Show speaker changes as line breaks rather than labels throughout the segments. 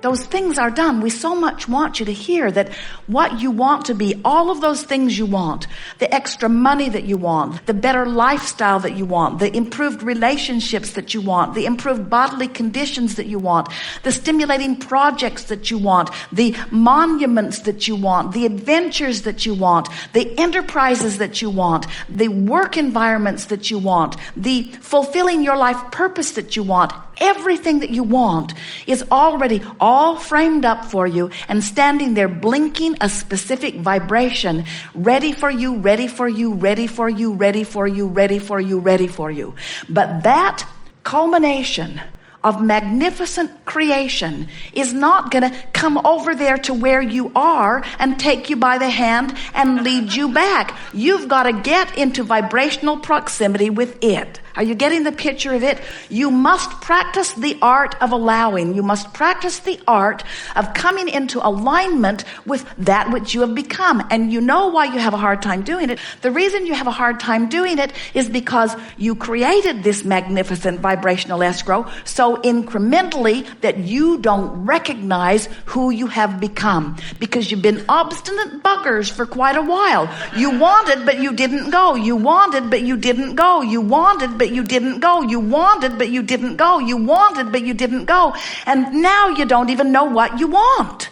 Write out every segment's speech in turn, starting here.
Those things are done. We so much want you to hear that what you want to be, all of those things you want, the extra money that you want, the better lifestyle that you want, the improved relationships that you want, the improved bodily conditions that you want, the stimulating projects that you want, the monuments that you want, the adventures that you want, the enterprises that you want, the work environments that you want, the fulfilling your life purpose that you want. Everything that you want is already all framed up for you and standing there blinking a specific vibration, ready for you, ready for you, ready for you, ready for you, ready for you, ready for you. But that culmination of magnificent creation is not going to come over there to where you are and take you by the hand and lead you back. You've got to get into vibrational proximity with it. Are you getting the picture of it? You must practice the art of allowing. You must practice the art of coming into alignment with that which you have become. And you know why you have a hard time doing it. The reason you have a hard time doing it is because you created this magnificent vibrational escrow so incrementally that you don't recognize who you have become. Because you've been obstinate buggers for quite a while. You wanted, but you didn't go. You wanted, but you didn't go. You wanted, but you didn't go. You wanted, but you didn't go. You wanted, but you didn't go. And now you don't even know what you want.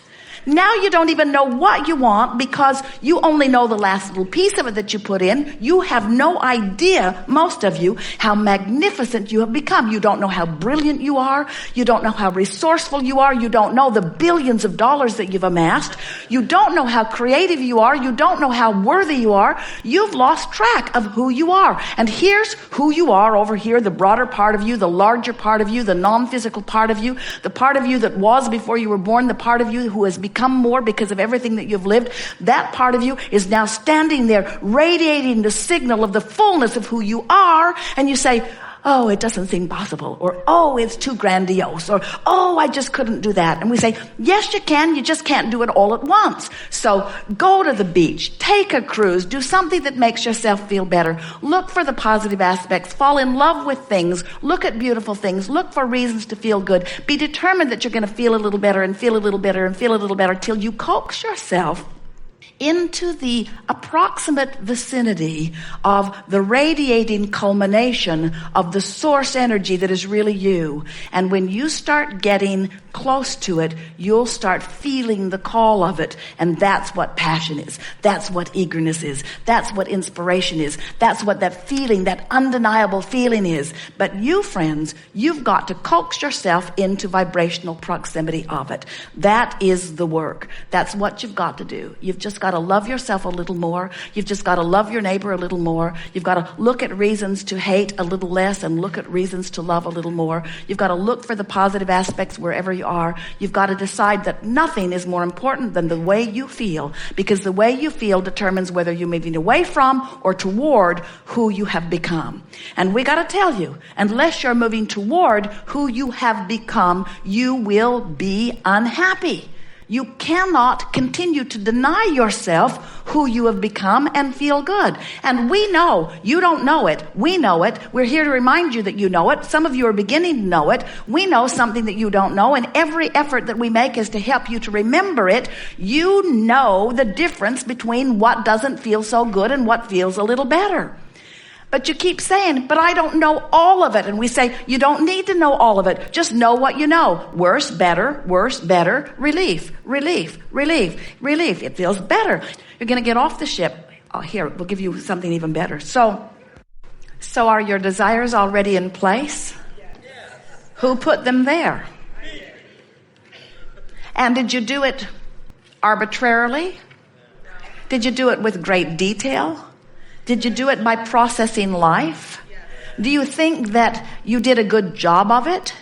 Now you don't even know what you want because you only know the last little piece of it that you put in. You have no idea, most of you, how magnificent you have become. You don't know how brilliant you are. You don't know how resourceful you are. You don't know the billions of dollars that you've amassed. You don't know how creative you are. You don't know how worthy you are. You've lost track of who you are. And here's who you are over here, the broader part of you, the larger part of you, the non-physical part of you, the part of you that was before you were born, the part of you who has become more because of everything that you've lived. That part of you is now standing there radiating the signal of the fullness of who you are, and you say, oh, it doesn't seem possible, or oh, it's too grandiose, or oh, I just couldn't do that. And we say, yes, you can, you just can't do it all at once. So go to the beach, take a cruise, do something that makes yourself feel better. Look for the positive aspects, fall in love with things, look at beautiful things, look for reasons to feel good. Be determined that you're going to feel a little better and feel a little better and feel a little better till you coax yourself into the approximate vicinity of the radiating culmination of the source energy that is really you. And when you start getting close to it, you'll start feeling the call of it. And that's what passion is. That's what eagerness is. That's what inspiration is. That's what that feeling, that undeniable feeling is. But you, friends, you've got to coax yourself into vibrational proximity of it. That is the work. That's what you've got to do. You've just got to love yourself a little more. You've just got to love your neighbor a little more. You've got to look at reasons to hate a little less and look at reasons to love a little more. You've got to look for the positive aspects wherever you are. You've got to decide that nothing is more important than the way you feel, because the way you feel determines whether you're moving away from or toward who you have become. And we got to tell you, unless you're moving toward who you have become, you will be unhappy. You cannot continue to deny yourself who you have become and feel good. And we know, you don't know it. We know it. We're here to remind you that you know it. Some of you are beginning to know it. We know something that you don't know, and every effort that we make is to help you to remember it. You know the difference between what doesn't feel so good and what feels a little better. But you keep saying, but I don't know all of it. And we say, you don't need to know all of it. Just know what you know. Worse, better, relief, relief, relief, relief. It feels better. You're going to get off the ship. Oh, here, we'll give you something even better. So are your desires already in place? Who put them there? And did you do it arbitrarily? Did you do it with great detail? Did you do it by processing life? Do you think that you did a good job of it?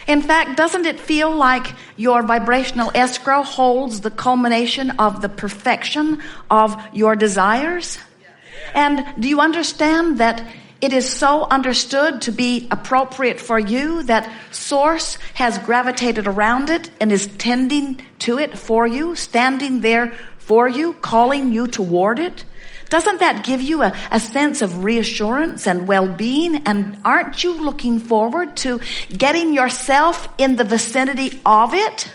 In fact, doesn't it feel like your vibrational escrow holds the culmination of the perfection of your desires? And do you understand that it is so understood to be appropriate for you that Source has gravitated around it and is tending to it for you, standing there for you, calling you toward it? Doesn't that give you a sense of reassurance and well-being? And aren't you looking forward to getting yourself in the vicinity of it?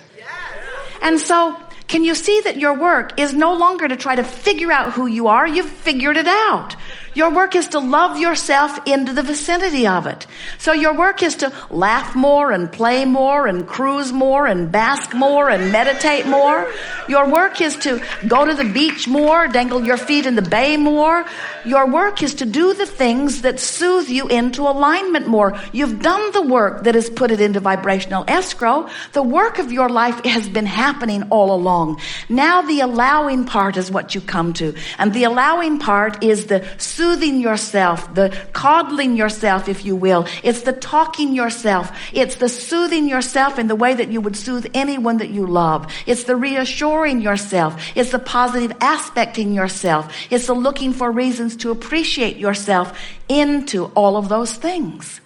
And so, can you see that your work is no longer to try to figure out who you are? You've figured it out. Your work is to love yourself into the vicinity of it. So your work is to laugh more and play more and cruise more and bask more and meditate more. Your work is to go to the beach more, dangle your feet in the bay more. Your work is to do the things that soothe you into alignment more. You've done the work that has put it into vibrational escrow. The work of your life has been happening all along. Now the allowing part is what you come to. And the allowing part is the soothing yourself, the coddling yourself, if you will. It's the talking yourself. It's the soothing yourself in the way that you would soothe anyone that you love. It's the reassuring yourself. It's the positive aspecting yourself. It's the looking for reasons to appreciate yourself into all of those things.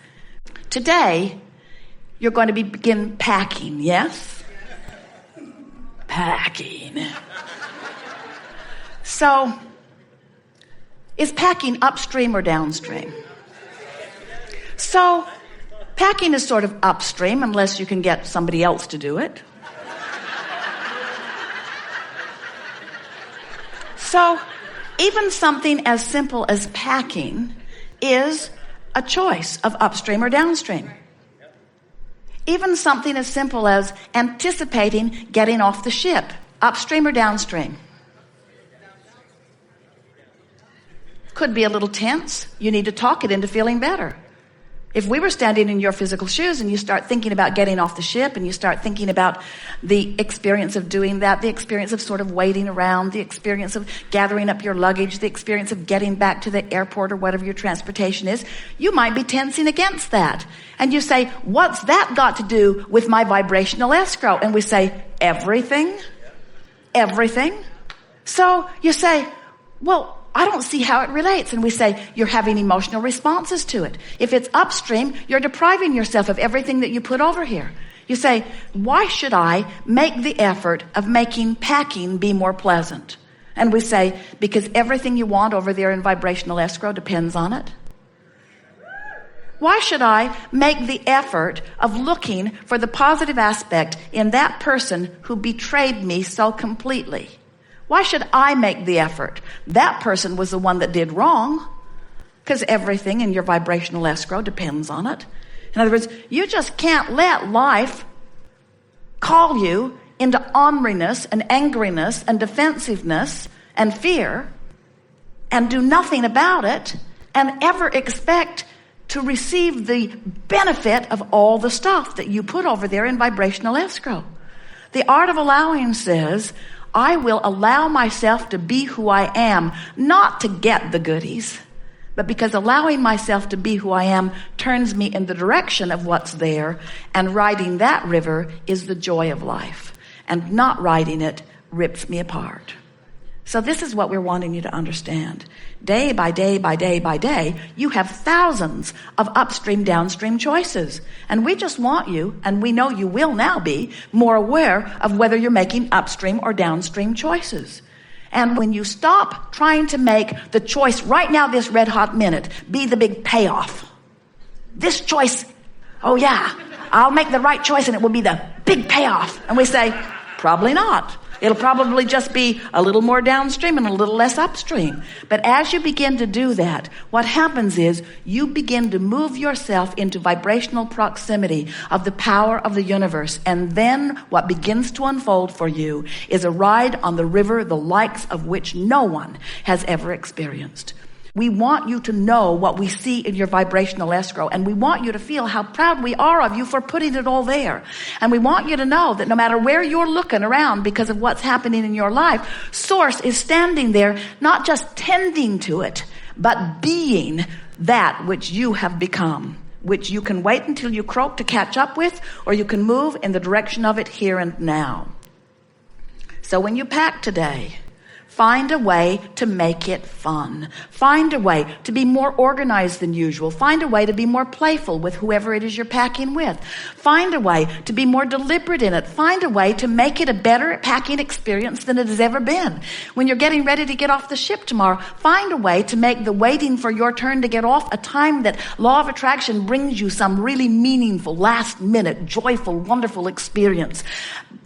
Today, you're going to begin packing, yes? Packing. So, is packing upstream or downstream? So, packing is sort of upstream unless you can get somebody else to do it. So, even something as simple as packing is a choice of upstream or downstream. Even something as simple as anticipating getting off the ship, upstream or downstream. Could be a little tense. You need to talk it into feeling better. If we were standing in your physical shoes and you start thinking about getting off the ship and you start thinking about the experience of doing that, the experience of sort of waiting around, the experience of gathering up your luggage, the experience of getting back to the airport or whatever your transportation is, you might be tensing against that. And you say, what's that got to do with my vibrational escrow? And we say, everything. Everything. So you say, well, I don't see how it relates. And we say, you're having emotional responses to it. If it's upstream, you're depriving yourself of everything that you put over here. You say, why should I make the effort of making packing be more pleasant? And we say, because everything you want over there in vibrational escrow depends on it. Why should I make the effort of looking for the positive aspect in that person who betrayed me so completely? Why should I make the effort? That person was the one that did wrong, because everything in your vibrational escrow depends on it. In other words, you just can't let life call you into orneriness and angriness and defensiveness and fear and do nothing about it and ever expect to receive the benefit of all the stuff that you put over there in vibrational escrow. The art of allowing says, I will allow myself to be who I am, not to get the goodies, but because allowing myself to be who I am turns me in the direction of what's there, and riding that river is the joy of life, and not riding it rips me apart. So this is what we're wanting you to understand. Day by day by day by day, you have thousands of upstream, downstream choices. And we just want you, and we know you will now be, more aware of whether you're making upstream or downstream choices. And when you stop trying to make the choice right now, this red hot minute, be the big payoff. This choice, oh yeah, I'll make the right choice and it will be the big payoff. And we say, probably not. It'll probably just be a little more downstream and a little less upstream. But as you begin to do that, what happens is you begin to move yourself into vibrational proximity of the power of the universe. And then what begins to unfold for you is a ride on the river, the likes of which no one has ever experienced. We want you to know what we see in your vibrational escrow, and we want you to feel how proud we are of you for putting it all there. And we want you to know that no matter where you're looking around because of what's happening in your life, Source is standing there, not just tending to it, but being that which you have become, which you can wait until you croak to catch up with, or you can move in the direction of it here and now. So when you pack today, find a way to make it fun. Find a way to be more organized than usual. Find a way to be more playful with whoever it is you're packing with. Find a way to be more deliberate in it. Find a way to make it a better packing experience than it has ever been. When you're getting ready to get off the ship tomorrow, find a way to make the waiting for your turn to get off a time that law of attraction brings you some really meaningful, last minute, joyful, wonderful experience.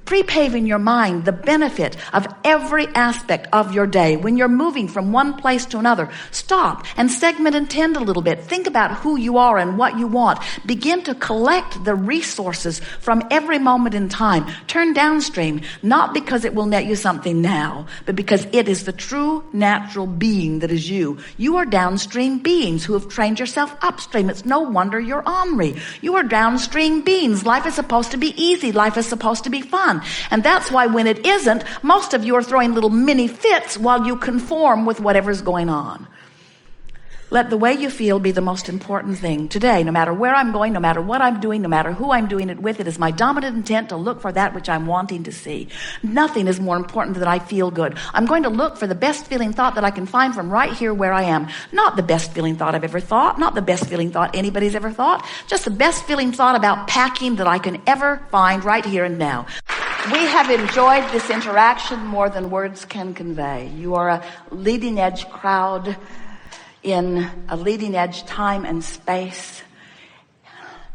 Pre-paving your mind, the benefit of every aspect of your day. When you're moving from one place to another, stop and segment and tend a little bit. Think about who you are and what you want. Begin to collect the resources from every moment in time. Turn downstream, not because it will net you something now, but because it is the true natural being that is you. You are downstream beings who have trained yourself upstream. It's no wonder you're ornery. You are downstream beings. Life is supposed to be easy. Life is supposed to be fun. And that's why when it isn't, most of you are throwing little mini fits while you conform with whatever's going on. Let the way you feel be the most important thing. Today, no matter where I'm going, no matter what I'm doing, no matter who I'm doing it with, it is my dominant intent to look for that which I'm wanting to see. Nothing is more important than I feel good. I'm going to look for the best feeling thought that I can find from right here where I am. Not the best feeling thought I've ever thought, not the best feeling thought anybody's ever thought, just the best feeling thought about packing that I can ever find right here and now. We have enjoyed this interaction more than words can convey. You are a leading edge crowd in a leading edge time and space,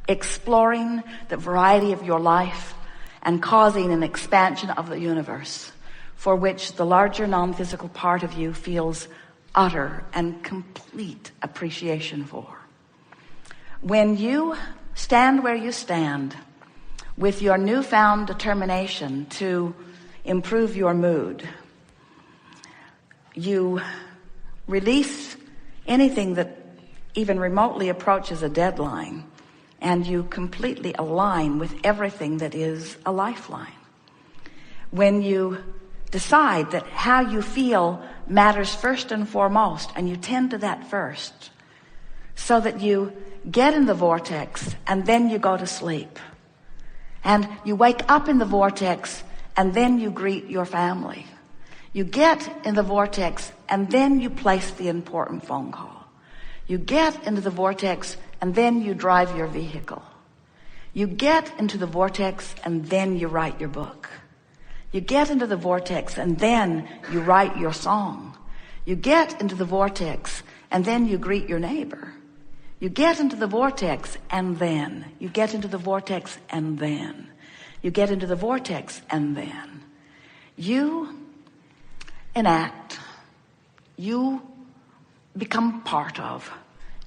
exploring the variety of your life and causing an expansion of the universe for which the larger non-physical part of you feels utter and complete appreciation for. When you stand where you stand with your newfound determination to improve your mood, you release anything that even remotely approaches a deadline, and you completely align with everything that is a lifeline. When you decide that how you feel matters first and foremost, and you tend to that first, so that you get in the vortex and then you go to sleep, and you wake up in the vortex and then you greet your family. You get in the vortex and then you place the important phone call. You get into the vortex and then you drive your vehicle. You get into the vortex and then you write your book. You get into the vortex and then you write your song. You get into the vortex and then you greet your neighbor. You get into the vortex and then you get into the vortex and then you get into the vortex and then you enact, you become part of,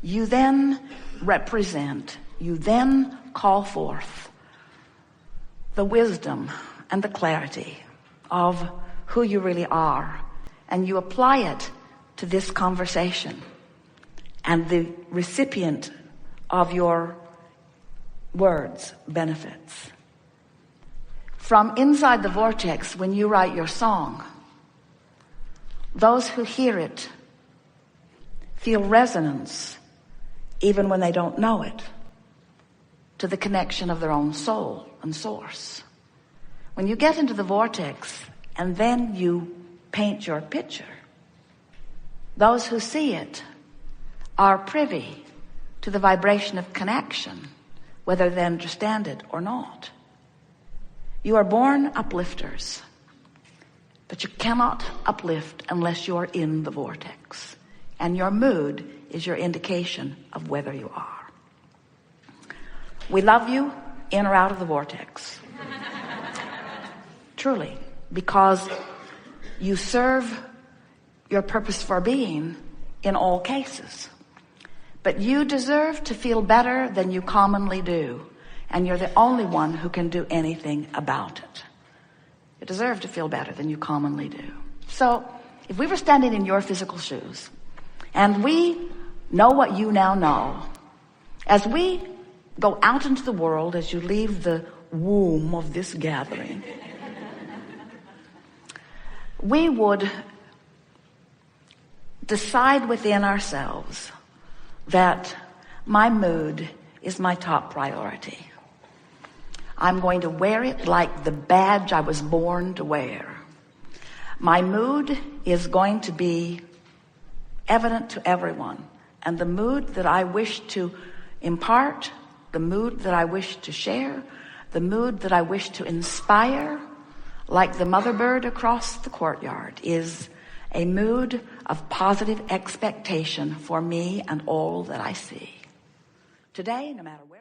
you then represent, you then call forth the wisdom and the clarity of who you really are, and you apply it to this conversation, and the recipient of your words benefits. From inside the vortex, when you write your song, those who hear it feel resonance, even when they don't know it, to the connection of their own soul and source. When you get into the vortex and then you paint your picture, those who see it are privy to the vibration of connection, whether they understand it or not. You are born uplifters. But you cannot uplift unless you're in the vortex. And your mood is your indication of whether you are. We love you in or out of the vortex. Truly, because you serve your purpose for being in all cases. But you deserve to feel better than you commonly do. And you're the only one who can do anything about it. You deserve to feel better than you commonly do. So, if we were standing in your physical shoes, and we know what you now know, as we go out into the world, as you leave the womb of this gathering, we would decide within ourselves that my mood is my top priority. I'm going to wear it like the badge I was born to wear. My mood is going to be evident to everyone. And the mood that I wish to impart, the mood that I wish to share, the mood that I wish to inspire, like the mother bird across the courtyard, is a mood of positive expectation for me and all that I see. Today, no matter where